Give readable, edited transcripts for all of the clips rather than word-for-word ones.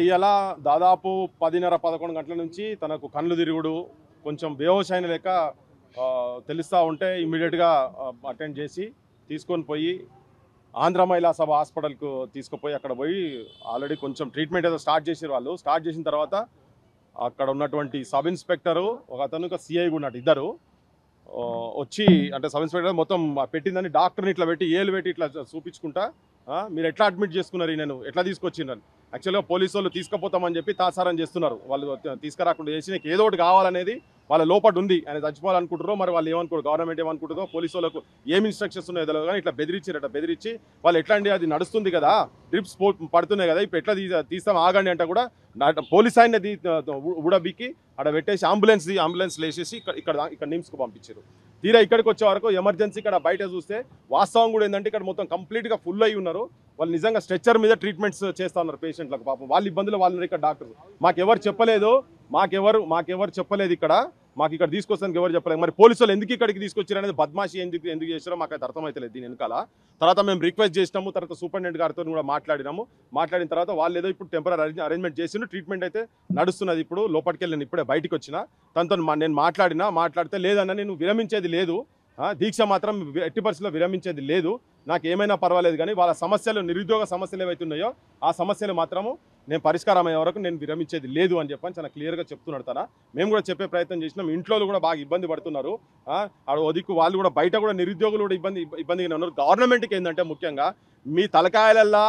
ఇలా దాదాపు 10:30-11 గంటల నుంచి తనకు కళ్ళు తిరుగుడు కొంచెం బేహోష్ అయిన లెక్క తెలుస్తూ ఉంటే ఇమ్మీడియట్గా అటెండ్ చేసి తీసుకొని పోయి ఆంధ్ర మహిళా సభ హాస్పిటల్కు తీసుకుపోయి అక్కడ పోయి ఆల్రెడీ కొంచెం ట్రీట్మెంట్ ఏదో స్టార్ట్ చేసారు. వాళ్ళు స్టార్ట్ చేసిన తర్వాత అక్కడ ఉన్నటువంటి సబ్ ఇన్స్పెక్టరు ఒక అతను ఒక సిఐ కూడా ఉన్నట్టు ఇద్దరు వచ్చి అంటే సబ్ ఇన్స్పెక్టర్ మొత్తం పెట్టిందని డాక్టర్ని ఇట్లా పెట్టి ఏలు పెట్టి ఇట్లా చూపించుకుంటా మీరు ఎట్లా అడ్మిట్ చేసుకున్నారు నేను ఎట్లా తీసుకొచ్చిండ్రని. యాక్చువల్గా పోలీసు వాళ్ళు తీసుకుపోతామని చెప్పి తాసారం చేస్తున్నారు. వాళ్ళు తీసుకురాకుండా చేసి నీకు ఏదో ఒకటి కావాలనేది వాళ్ళ లోపల ఉంది. ఆయన చచ్చిపోవాలనుకుంటారో మరి వాళ్ళు ఏమనుకోరు, గవర్నమెంట్ ఏమనుకుంటుందో, పోలీసు వాళ్ళకు ఏం ఇన్స్ట్రక్షన్స్ ఉన్నాయో తెలియదు కానీ ఇట్లా బెదిరించారట. బెదిరించి వాళ్ళు ఎట్లా అండి అది నడుస్తుంది కదా, డ్రిప్స్ పడుతున్నాయి కదా, ఇప్పుడు ఎట్లా తీస్తాం ఆగండి అంటే కూడా పోలీస్ ఆయన ఉడబికి అక్కడ పెట్టేసి అంబులెన్స్ లేచేసి ఇక్కడ నిమ్స్కు పంపించారు. తీరా ఇక్కడికి వచ్చే వరకు ఎమర్జెన్సీ ఇక్కడ బయట చూస్తే వాస్తవం కూడా ఏంటంటే ఇక్కడ మొత్తం కంప్లీట్గా ఫుల్ అయి ఉన్నారు. వాళ్ళు నిజంగా స్ట్రెచ్చర్ మీద ట్రీట్మెంట్స్ చేస్తూ ఉన్నారు పేషెంట్లకు. పాపం వాళ్ళ ఇబ్బందులు వాళ్ళు ఇక్కడ డాక్టర్ మాకెవరు చెప్పలేదు, మాకెవరు చెప్పలేదు, మాకు ఇక్కడ తీసుకొస్తానికి ఎవరు చెప్పలేదు. మరి పోలీసు వాళ్ళు ఎందుకు ఇక్కడికి తీసుకొచ్చారు అనేది బద్మాషి ఎందుకు చేస్తారో మాకు అయితే అర్థమవుతలేదు దీని వెనకాల. తర్వాత మేము రిక్వెస్ట్ చేసినాము, తర్వాత సూపరింటెండెంట్ గారితో కూడా మాట్లాడిన తర్వాత వాళ్ళు ఏదో ఇప్పుడు టెంపరీ అరేంజ్మెంట్ చేసిండు. ట్రీట్మెంట్ అయితే నడుస్తున్నది. ఇప్పుడు లోపలికి వెళ్ళి నేను ఇప్పుడే బయటకు వచ్చిన తనతో నేను మాట్లాడితే లేదన్నా నేను విరమించేది లేదు, దీక్ష మాత్రం ఎట్టి పరిస్థితుల్లో విరమించేది లేదు, నాకు ఏమైనా పర్వాలేదు కానీ వాళ్ళ సమస్యలు నిరుద్యోగ సమస్యలు ఏవైతున్నాయో ఆ సమస్యలు మాత్రము నేను పరిష్కారం అయ్యే వరకు నేను విరమించేది లేదు అని చెప్పని చాలా క్లియర్గా చెప్తున్నాడు తన. మేము కూడా చెప్పే ప్రయత్నం చేసినాం. ఇంట్లో కూడా బాగా ఇబ్బంది పడుతున్నారు. ఒదిక్కు వాళ్ళు కూడా బయట కూడా నిరుద్యోగులు కూడా ఇబ్బందిగానే ఉన్నారు. గవర్నమెంట్కి ఏంటంటే ముఖ్యంగా మీ తలకాయలల్లా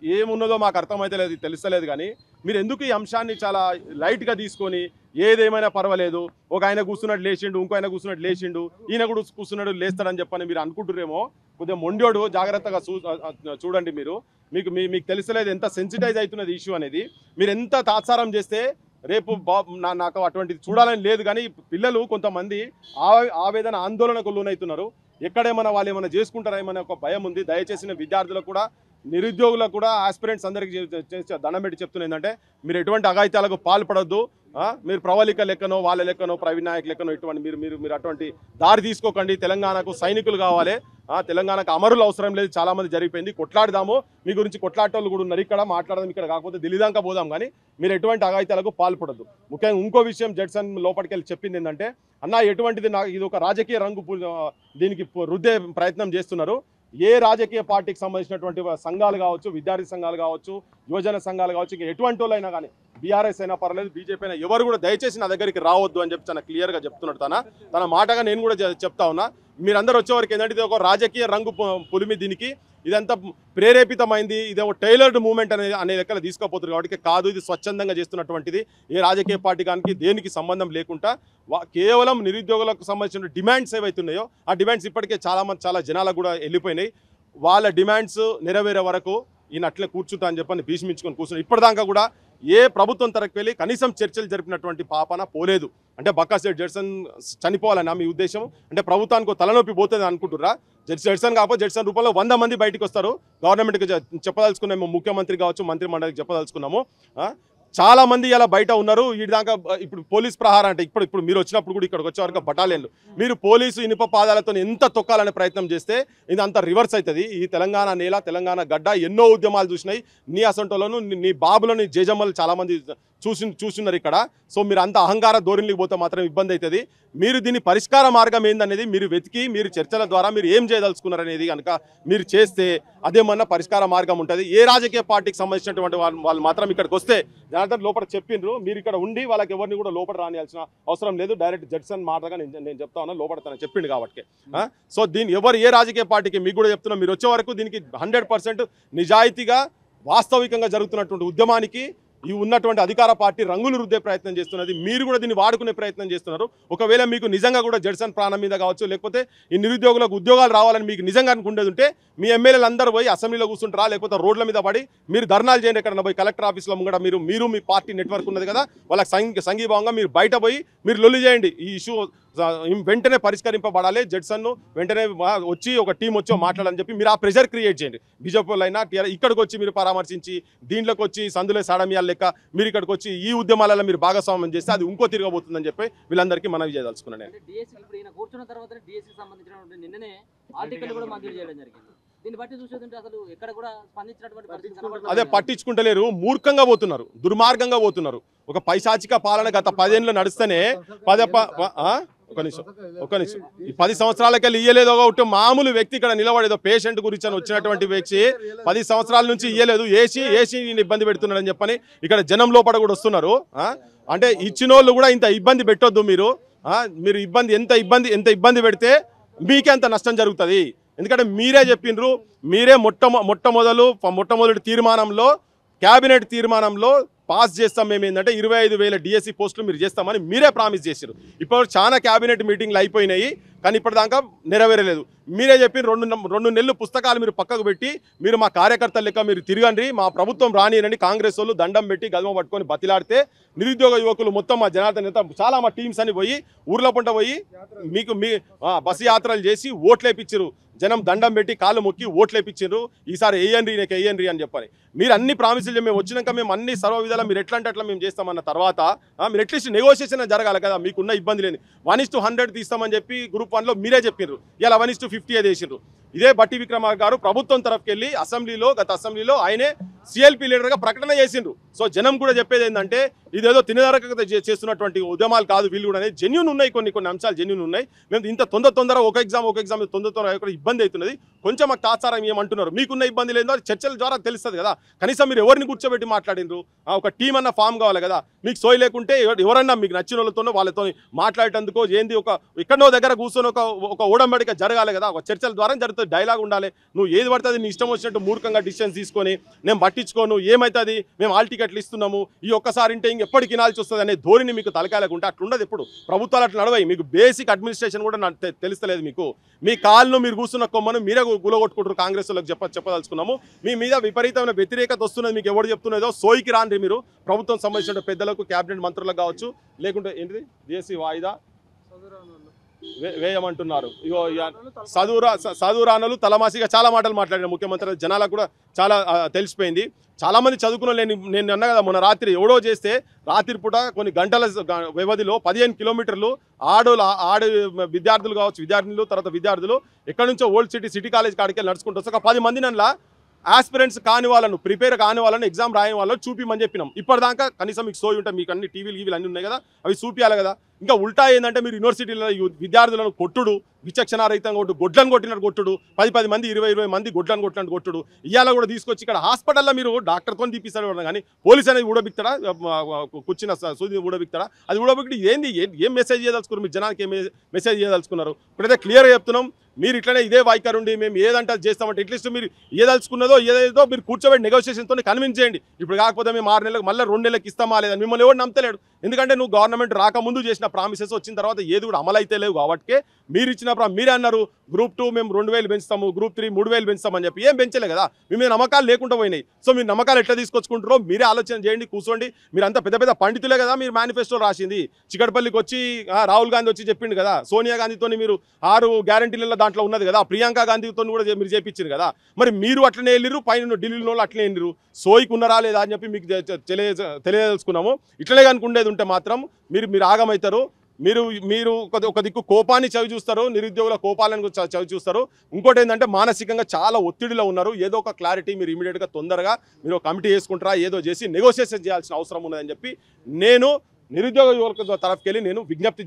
ఏమున్నదో మాకు అర్థమైతే లేదు, తెలుస్తలేదు కానీ మీరు ఎందుకు ఈ అంశాన్ని చాలా లైట్గా తీసుకొని ఏదేమైనా పర్వాలేదు, ఒక ఆయన కూర్చున్నట్టు లేచిండు, ఇంకో ఆయన కూర్చున్నట్టు లేచిండు, ఈయన కూడా కూర్చున్నాడు లేస్తాడని చెప్పని మీరు అనుకుంటురేమో. కొద్దిగా మొండోడు జాగ్రత్తగా చూడండి. మీకు తెలుస్తలేదు ఎంత సెన్సిటైజ్ అవుతున్నది ఇష్యూ అనేది. మీరు ఎంత తాత్సారం చేస్తే రేపు నాకు అటువంటిది చూడాలని లేదు కానీ పిల్లలు కొంతమంది ఆవేదన ఆందోళనకు లోనవుతున్నారు. ఎక్కడేమన్నా వాళ్ళు ఏమైనా చేసుకుంటారేమనే ఒక భయం ఉంది. దయచేసిన విద్యార్థులకు కూడా నిరుద్యోగులకు కూడా ఆస్పిరెంట్స్ అందరికీ దండం పెట్టి చెప్తున్నా ఏంటంటే మీరు ఎటువంటి అఘాయిత్యాలకు పాల్పడొద్దు. మీరు ప్రవళిక లెక్కనో వాళ్ళ లెక్కనో ప్రవీణ్ నాయక్ లెక్కనో ఇటువంటి మీరు అటువంటి దారి తీసుకోకండి. తెలంగాణకు సైనికులు కావాలి, తెలంగాణకు అమరులు అవసరం లేదు. చాలా మంది జరిగిపోయింది, కొట్లాడదాము. మీ గురించి కొట్లాటోళ్ళు కూడా ఉన్నారు ఇక్కడ, మాట్లాడదాం. ఇక్కడ కాకపోతే ఢిల్లీ దాకా పోదాం కానీ మీరు ఎటువంటి అఘాయిత్యాలకు పాల్పడద్దు. ముఖ్యంగా ఇంకో విషయం జడ్సన్ లోపలికి వెళ్ళి చెప్పింది ఏంటంటే అన్న ఎటువంటిది ఇది ఒక రాజకీయ రంగు దీనికి రుద్దే ప్రయత్నం చేస్తున్నారు. ఏ రాజకీయ పార్టీకి సంబంధించినటువంటి సంఘాలు కావచ్చు, విద్యార్థి సంఘాలు కావచ్చు, యువజన సంఘాలు కావచ్చు, ఇంకా ఎటువంటి వాళ్ళైనా కానీ బీఆర్ఎస్ అయినా పర్లేదు, బీజేపీ అయినా ఎవరు కూడా దయచేసి నా దగ్గరికి రావద్దు అని చెప్పి చాలా క్లియర్గా చెప్తున్నాడు తన మాటగా నేను కూడా చెప్తా ఉన్నా. మీరందరూ వచ్చేవరకు ఏంటంటే ఇది ఒక రాజకీయ రంగు పులిమి, దీనికి ఇదంతా ప్రేరేపితమైంది, ఇది ఒక టైలర్డ్ మూవ్మెంట్ అనే లెక్కలు తీసుకోపోతున్నారు. కాబట్టి కాదు, ఇది స్వచ్ఛందంగా చేస్తున్నటువంటిది. ఏ రాజకీయ పార్టీ కానీ దేనికి సంబంధం లేకుండా కేవలం నిరుద్యోగులకు సంబంధించిన డిమాండ్స్ ఏవైతున్నాయో ఆ డిమాండ్స్ ఇప్పటికే చాలా జనాలకు కూడా వెళ్ళిపోయినాయి. వాళ్ళ డిమాండ్స్ నెరవేరే వరకు ఈయన అట్లే కూర్చుంటా అని చెప్పని భీష్మించుకొని కూర్చున్నారు. ఇప్పటిదాకా కూడా ఏ ప్రభుత్వం తరఫుకి వెళ్ళి కనీసం చర్చలు జరిపినటువంటి పాపన పోలేదు. అంటే బక్కాసేట్ జడ్సన్ చనిపోవాలన్నా మీ ఉద్దేశం? అంటే ప్రభుత్వానికి తలనొప్పి పోతుంది అనుకుంటున్నారా? జడ్సన్ కాకపోతే జడ్సన్ రూపంలో 100 మంది బయటకు వస్తారు. గవర్నమెంట్కి చెప్పదలుచుకున్నాము, ముఖ్యమంత్రి కావచ్చు, మంత్రి మండలికి చెప్పదలుచుకున్నాము. చాలా మంది ఇలా బయట ఉన్నారు. వీటి దాకా ఇప్పుడు పోలీస్ ప్రహారం అంటే ఇప్పుడు మీరు వచ్చినప్పుడు కూడా ఇక్కడికి వచ్చే వరకు బటాలియన్లు మీరు పోలీసు ఇనుప పాదాలతో ఎంత తొక్కాలనే ప్రయత్నం చేస్తే ఇది అంత రివర్స్ అవుతుంది. ఈ తెలంగాణ నేల, తెలంగాణ గడ్డ ఎన్నో ఉద్యమాలు చూసినాయి. నీ అసంటోలను, నీ బాబులను, జేజమ్మలు చాలామంది చూస్తున్నారు ఇక్కడ. సో మీరు అంత అహంకార ధోరణికి పోతే మాత్రం ఇబ్బంది అవుతుంది. మీరు దీని పరిష్కార మార్గం ఏందనేది మీరు వెతికి మీరు చర్చల ద్వారా మీరు ఏం చేయదలుచుకున్నారనేది కనుక మీరు చేస్తే అదేమన్నా పరిష్కార మార్గం ఉంటుంది. ఏ రాజకీయ పార్టీకి సంబంధించినటువంటి వాళ్ళు మాత్రం ఇక్కడికి వస్తే జనార్దన్ లోపల చెప్పిండ్రు, మీరు ఇక్కడ ఉండి వాళ్ళకి ఎవరిని కూడా లోపల రానియాల్సిన అవసరం లేదు. డైరెక్ట్ జడ్సన్ మాటగా నేను చెప్తా ఉన్నా, లోపల తను చెప్పిండు కాబట్టి. సో దీన్ని ఏ రాజకీయ పార్టీకి మీకు కూడా చెప్తున్నా, మీరు వచ్చే వరకు దీనికి 100% నిజాయితీగా వాస్తవికంగా జరుగుతున్నటువంటి ఉద్యమానికి ఈ ఉన్నటువంటి అధికార పార్టీ రంగులు రుద్దే ప్రయత్నం చేస్తున్నది. మీరు కూడా దీన్ని వాడుకునే ప్రయత్నం చేస్తున్నారు. ఒకవేళ మీకు నిజంగా కూడా జడ్సన్ ప్రాణం మీద కావచ్చు, లేకపోతే ఈ నిరుద్యోగులకు ఉద్యోగాలు రావాలని మీకు నిజంగా అనుకుండేది ఉంటే మీ ఎమ్మెల్యేలు అందరూ పోయి అసెంబ్లీలో కూర్చుంటారా, లేకపోతే రోడ్ల మీద పడి మీరు ధర్నాలు చేయండి. ఎక్కడన్నా పోయి కలెక్టర్ ఆఫీస్లో కూడా మీరు మీ పార్టీ నెట్వర్క్ ఉన్నది కదా, వాళ్ళకి సంఘీభావంగా మీరు బయట పోయి మీరు లొల్లి చేయండి. ఈ ఇష్యూ వెంటనే పరిష్కరింపబడాలి. జడ్సన్ను వెంటనే వచ్చి ఒక టీం వచ్చి మాట్లాడాలని చెప్పి మీరు ఆ ప్రెషర్ క్రియేట్ చేయండి. బీజేపీ అయినా ఇక్కడికి వచ్చి మీరు పరామర్శించి దీంట్లోకి వచ్చి సందులే సాడమియాల లెక్క మీరు ఇక్కడికి వచ్చి ఈ ఉద్యమాలలో మీరు భాగస్వామ్యం చేస్తే అది ఇంకో తిరగబోతుందని చెప్పి వీళ్ళందరికీ మనవి చేయదలుచుకున్నాను. దీన్ని బట్టి చూసేదంటే అసలు ఎక్కడ కూడా స్పందించినటువంటి పరిస్థితి అదే పట్టించుకుంటలేరు, మూర్ఖంగా పోతున్నారు, దుర్మార్గంగా పోతున్నారు. ఒక పైశాచిక పాలన గత 10 ఏళ్ళు నడుస్తేనే ఒక నిమిషం ఈ 10 సంవత్సరాలకెళ్ళి ఇయ్యలేదు. ఒకటి మామూలు వ్యక్తి ఇక్కడ నిలబడేదో పేషెంట్ గురించి అని వచ్చినటువంటి వ్యక్తి 10 సంవత్సరాల నుంచి ఇయ్యలేదు, ఏసీ ఇబ్బంది పెడుతున్నాడని చెప్పని ఇక్కడ జనం లోపల కూడా వస్తున్నారు. అంటే ఇచ్చిన వాళ్ళు కూడా ఇంత ఇబ్బంది పెట్టొద్దు మీరు. మీరు ఎంత ఇబ్బంది పెడితే మీకే అంత నష్టం జరుగుతుంది. ఎందుకంటే మీరే చెప్పిండ్రు, మీరే మొట్టమొదటి తీర్మానంలో, క్యాబినెట్ తీర్మానంలో పాస్ చేస్తాం మేము ఏంటంటే 25,000 డిఎస్సి పోస్టులు మీరు చేస్తామని మీరే ప్రామిస్ చేశారు. ఇప్పుడు చాలా క్యాబినెట్ మీటింగ్లు అయిపోయినాయి, కానీ ఇప్పటిదాకా నెరవేరలేదు. మీరే చెప్పి 2 నెలలు పుస్తకాలు మీరు పక్కకు పెట్టి మీరు మా కార్యకర్తల లెక్క మీరు తిరగండి, మా ప్రభుత్వం రానియనని కాంగ్రెస్ వాళ్ళు దండం పెట్టి గదమ పట్టుకొని బతిలాడితే నిరుద్యోగ యువకులు మొత్తం మా జనార్దన్ నేత చాలా మా టీమ్స్ అని పోయి ఊర్ల పుంట పోయి మీ బస్సు యాత్రలు చేసి ఓట్లేపించారు. జనం దండం పెట్టి కాళ్ళు మొక్కి ఓట్లేపించారు. ఈసారి వేయండి అని చెప్పని మీరు అన్ని ప్రామిసులు మేము వచ్చినాక మేము అన్ని సర్వ విధాలు మీరు ఎట్లా అంటే అట్లా మేము చేస్తామన్న తర్వాత మీరు అట్లీస్ట్ నెగోషియేషన్ జరగాలి కదా. మీకున్న ఇబ్బంది లేని 1:100 తీస్తామని చెప్పి గ్రూప్ 1లో మీరే చెప్పారు, ఇలా 1:50 చేసిండ్రు. ఇదే బట్టి విక్రమార్క గారు ప్రభుత్వం తరఫుకి వెళ్ళి గత అసెంబ్లీలో ఆయనే సిఎల్పి లీడర్గా ప్రకటన చేసిండ్రు. సో జనం కూడా చెప్పేది ఏంటంటే ఇదేదో తినదరక చేస్తున్నటువంటి ఉద్యమాలు కాదు, వీళ్ళు కూడా జెన్యూన్ ఉన్నాయి, కొన్ని అంశాలు జెన్యూన్ ఉన్నాయి. మేము ఇంత తొందర ఒక ఎగ్జామ్ తొందర ఇబ్బంది అవుతున్నది, కొంచెం మాకు తాత్సారం ఏమంటున్నారు, మీకున్న ఇబ్బంది లేదో చర్చల ద్వారా తెలుస్తుంది కదా. కనీసం మీరు ఎవరిని కూర్చోబెట్టి మాట్లాడినరు, ఒక టీం అన్న ఫామ్ కావాలి కదా. మీకు సోయి లేకుంటే ఎవరన్నా మీకు నచ్చిన వాళ్ళతో మాట్లాడేటందుకో ఏంది ఎక్కడో దగ్గర కూర్చొని ఒక ఓడంబడిక జరగాలి కదా. ఒక చర్చల ద్వారా జరుగుతుంది, డైలాగ్ ఉండాలి. నువ్వు ఏది పడుతుంది నీ ఇష్టం వచ్చినట్టు మూర్ఖంగా డిసిషన్స్ తీసుకొని నేను పట్టించుకోను, ఏమవుతుంది మేము హాల్ టికెట్లు ఇస్తున్నాము, ఈ ఒక్కసారి ఇంటే ఇంకెప్పటికి వినాల్సి వస్తుంది అనే ధోరణి మీకు తలకాయలేకుంటే అట్లుండదు. ఎప్పుడు ప్రభుత్వాలు అట్లా నడవాయి. మీకు బేసిక్ అడ్మినిస్ట్రేషన్ కూడా తెలుస్తలేదు. మీకు మీ కాళ్ళను మీరు కూర్చున్న కొమ్మను మీరే గులగొట్టుకుంటారు. కాంగ్రెస్ వాళ్ళకి చెప్పదలుచుకున్నాము. మీ మీద విపరీతమైన వ్యతిరేకత వస్తున్నది. మీకు ఎవరు చెప్తున్నదో సోయికి రాండి మీరు. ప్రభుత్వం సంబంధించిన పెద్దలకు, క్యాబినెట్ మంత్రులకు కావచ్చు, లేకుంటే ఏంటిది దేశీ వాయిదా వేయమంటున్నారు. ఇగో చదువురానలు తలమాసిగా చాలా మాటలు మాట్లాడిన ముఖ్యమంత్రి. జనాలకు కూడా చాలా తెలిసిపోయింది. చాలా మంది చదువుకున్న నేను అన్నా కదా, మొన్న రాత్రి ఎవడో చేస్తే రాత్రి పూట కొన్ని గంటల వ్యవధిలో 15 కిలోమీటర్లు విద్యార్థులు కావచ్చు, విద్యార్థులు ఎక్కడి నుంచో ఓల్డ్ సిటీ కాలేజ్ కాడికి వెళ్ళి నడుచుకుంటూ వస్తే ఒక 10 మంది నన్ను ఆస్పిరెంట్స్ కాని వాళ్ళను, ప్రిపేర్ కాని వాళ్ళను, ఎగ్జామ్ రాయని వాళ్ళని చూపిమని చెప్పినాం. ఇప్పటిదాకా కనీసం మీకు సోయి ఉంటాయి, మీకు అన్ని టీవీలు అన్నీ ఉన్నాయి కదా, అవి చూపించాలి కదా. ఇంకా ఉల్టా ఏంటంటే మీరు యూనివర్సిటీలో విద్యార్థులను కొట్టుడు, విచక్షణారహితంగా గొడ్లను కొట్టినట్టు కొట్టుడు, 10 మంది 20 మంది గొడ్లను కొట్టినట్టు కొట్టుడు. ఇవాళ కూడా తీసుకొచ్చి ఇక్కడ హాస్పిటల్లో మీరు డాక్టర్తో తీపిస్తాడు కానీ పోలీస్ అనేది ఊడబిక్తాడా, కూర్చున్న సూది ఊడబిక్తాడా? అది ఊడబిక్కి ఏం మెసేజ్ చేయదలుచుకున్నారు మీరు, జనానికి ఏం మెసేజ్ చేయదలుచుకున్నారు? ఇప్పుడైతే క్లియర్గా చెప్తున్నాం, మీరు ఇట్లనే ఇదే వైఖరుండి మేము ఏదంటే చేస్తామంటే అట్లీస్ట్ మీరు ఏదలుచుకున్నదో ఏదేదో మీరు కూర్చోబెట్టి నెగోషియేషన్తో కన్విన్స్ చేయండి. ఇప్పుడు కాకపోతే మేము 6 నెలలకు మళ్ళీ 2 నెలలకు ఇస్తామా లేదని మిమ్మల్ని ఎవరు నమ్మలేడు. ఎందుకంటే నువ్వు గవర్నమెంట్ రాకముందు చేసిన ప్రామిసెస్ వచ్చిన తర్వాత ఏది కూడా అమలు అయితే లేవు. కాబట్టి మీరు ఇచ్చిన మీరే అన్నారు గ్రూప్ 2 మేము 2,000 పెంచుతాము, గ్రూప్ 3 3,000 పెంచుతామని చెప్పి ఏం పెంచలే కదా. మీ మీద నమ్మకాలు లేకుండా పోయినాయి. సో మీరు నమ్మకాలు ఎట్లా తీసుకొచ్చుకుంటారో మీరే ఆలోచన చేయండి, కూర్చోండి. మీరు అంత పెద్ద పండితులే కదా, మీరు మేనిఫెస్టో రాసింది. చికటపల్లికి వచ్చి రాహుల్ గాంధీ వచ్చి చెప్పిండు కదా, సోనియా గాంధీతో మీరు 6 గ్యారంటీలలో దాంట్లో ఉన్నది కదా, ప్రియాంక గాంధీతో కూడా మీరు చేపించారు కదా. మరి మీరు అట్లనే వెళ్ళిరు, పైన ఢిల్లీలో అట్లనే వెళ్ళిరు. సోయికి ఉన్నారా లేదా అని చెప్పి మీకు తెలియదలుచుకున్నాము. ఇట్లనే కనుకుండేది ఉంటే మాత్రం మీరు ఆగమవుతారు. మీరు ఒక దిక్కు కోపాన్ని చవి చూస్తారు, నిరుద్యోగుల కోపాలను చవి చూస్తారు. ఇంకోటి ఏంటంటే మానసికంగా చాలా ఒత్తిడిలో ఉన్నారు. ఏదో ఒక క్లారిటీ మీరు ఇమీడియట్గా తొందరగా మీరు కమిటీ చేసుకుంటారా, ఏదో చేసి నెగోషియేషన్ చేయాల్సిన అవసరం ఉన్నదని చెప్పి నేను నిరుద్యోగ యువకుల తరఫుకి వెళ్ళి నేను విజ్ఞప్తి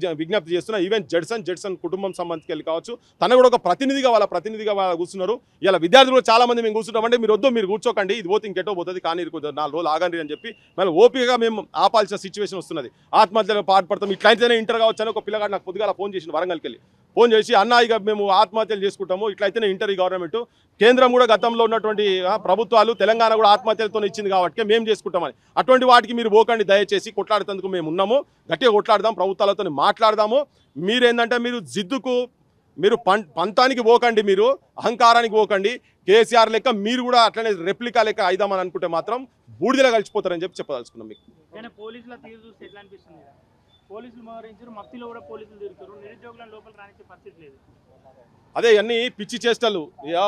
చేస్తున్నా. ఈవెన్ జడ్సన్ కుటుంబం సంబంధించి వెళ్ళి కావచ్చు, తన కూడా ఒక ప్రతినిధిగా వాళ్ళ కూర్చున్నారు. ఇలా విద్యార్థులు చాలా మంది మేము కూర్చుంటామంటే మీరు కూర్చోకండి, ఇది పోతే ఇంకెటో పోతుంది, కానీ 4 రోజులు ఆగండి అని చెప్పి మళ్ళీ ఓపికగా మేము ఆపాల్సిన సిచ్యువేషన్ వస్తున్నది. ఆత్మహత్యలకు పాటుపడతాం. ఇట్లయితేనే ఇంటర్ కావచ్చు అని ఒక పిల్లగాడు నాకు పొద్దుగాల ఫోన్ చేసి వరంగల్కి వెళ్ళి ఫోన్ చేసి, అన్న ఇక మేము ఆత్మహత్యలు చేసుకుంటాము, ఇట్లయితేనే ఇంటర్ ఈ గవర్నమెంట్, కేంద్రం కూడా గతంలో ఉన్నటువంటి ప్రభుత్వాలు తెలంగాణ కూడా ఆత్మహత్యలతో ఇచ్చింది కాబట్టి మేము చేసుకుంటామని. అటువంటి వాటికి మీరు పోకండి దయచేసి, కొట్లాడేందుకు మేము ఉన్నాము, గట్టిగా కొట్లాడదాం, ప్రభుత్వాలతో మాట్లాడదాము. మీరేంటంటే మీరు జిద్దుకు మీరు పంతానికి పోకండి, మీరు అహంకారానికి పోకండి. కేసీఆర్ లెక్క మీరు కూడా అట్లనే రెప్లికా లెక్క అయిదామని అనుకుంటే మాత్రం బూడిదలో కలిసిపోతారని చెప్పదలుచుకున్నాం. మీకు పోలీసుల తీరు చూస్తే ఎట్లా అనిపిస్తుంది? పోలీసులు మోహరించారు, మఫ్తీలో కూడా పోలీసులు తిరుగుతారు, నిరుద్యోగులను లోపల రానిచ్చే పరిస్థితి లేదు. అదే అన్ని పిచ్చి చేష్టలు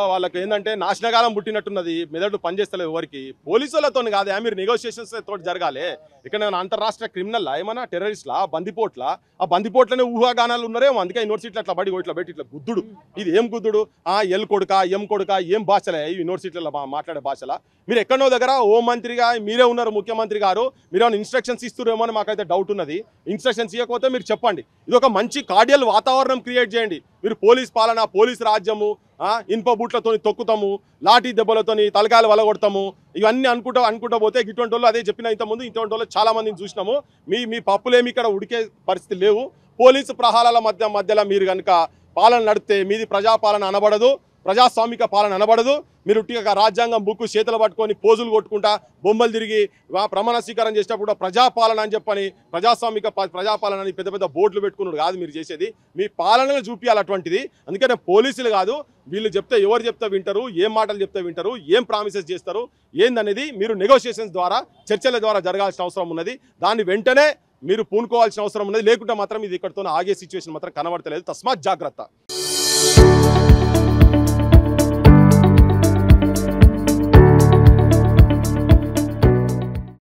వాళ్ళకి ఏంటంటే నాశనకాలం పుట్టినట్టున్నది, మెదడు పనిచేస్తలేదు ఎవరికి. పోలీసులతో కాదే మీరు నెగోషియేషన్స్ తోటి జరగాలి. ఇక్కడ అంతర్రాష్ట్ర క్రిమినల్ ఏమన్నా టెర్రరిస్ట్లా బందిపోట్ల ఆ బందిపోట్లనే ఊహాగానాలు ఉన్నారేమో, అందుకే యూనివర్సిటీలు అట్లా బడి ఇట్లా పెట్టి ఇట్లా గుద్దుడు. ఇది ఏం గుద్దుడు? ఎల్ కొడుక ఎం కొడుక ఏం భాషలే ఈ యూనివర్సిటీలో మాట్లాడే భాషలా? మీరు ఎక్కడో దగ్గర హోం మంత్రిగా మీరే ఉన్నారు, ముఖ్యమంత్రి గారు, మీరు ఏమైనా ఇన్స్ట్రక్షన్స్ ఇస్తున్నారేమో అని మాకైతే డౌట్ ఉన్నది. ఇన్స్ట్రక్షన్స్ ఇవ్వకపోతే మీరు చెప్పండి. ఇది ఒక మంచి కార్డియల్ వాతావరణం క్రియేట్ చేయండి. మీరు పోలీస్ పాలన, పోలీస్ రాజ్యము, ఇనుప బూట్లతో తొక్కుతాము, లాఠీ దెబ్బలతోని తలకాయలు వలగొడతాము, ఇవన్నీ అనుకుంటా పోతే ఇటువంటి వాళ్ళు, అదే చెప్పిన ఇంతకుముందు ఇటువంటి వాళ్ళు చాలా మందిని చూసినాము. మీ పప్పులేమి ఇక్కడ ఉడికే పరిస్థితి లేవు. పోలీసు ప్రహారాల మధ్యలో మీరు కనుక పాలన నడిపితే మీది ప్రజాపాలన అనబడదు, ప్రజాస్వామిక పాలన అనబడదు. మీరు ఉట్టిగా రాజ్యాంగం బుక్కు చేతులు పట్టుకొని పోజులు కొట్టుకుంటా బొమ్మలు తిరిగి ప్రమాణ స్వీకారం చేసేటప్పుడు కూడా ప్రజాపాలన అని చెప్పని ప్రజాస్వామిక ప్రజాపాలన అని పెద్ద పెద్ద బోర్డులు పెట్టుకున్నాడు కాదు మీరు చేసేది. మీ పాలనను చూపించాలి అటువంటిది. అందుకనే పోలీసులు కాదు, వీళ్ళు చెప్తే ఎవరు చెప్తే వింటారు, ఏం మాటలు చెప్తే వింటారు, ఏం ప్రామిసెస్ చేస్తారు ఏందనేది మీరు నెగోషియేషన్స్ ద్వారా, చర్చల ద్వారా జరగాల్సిన అవసరం ఉన్నది. దాన్ని వెంటనే మీరు పూనుకోవాల్సిన అవసరం ఉన్నది. లేకుంటే మాత్రం ఇది ఇక్కడితో ఆగే సిచ్యువేషన్ మాత్రం కనబడతలేదు. తస్మాత్ జాగ్రత్త.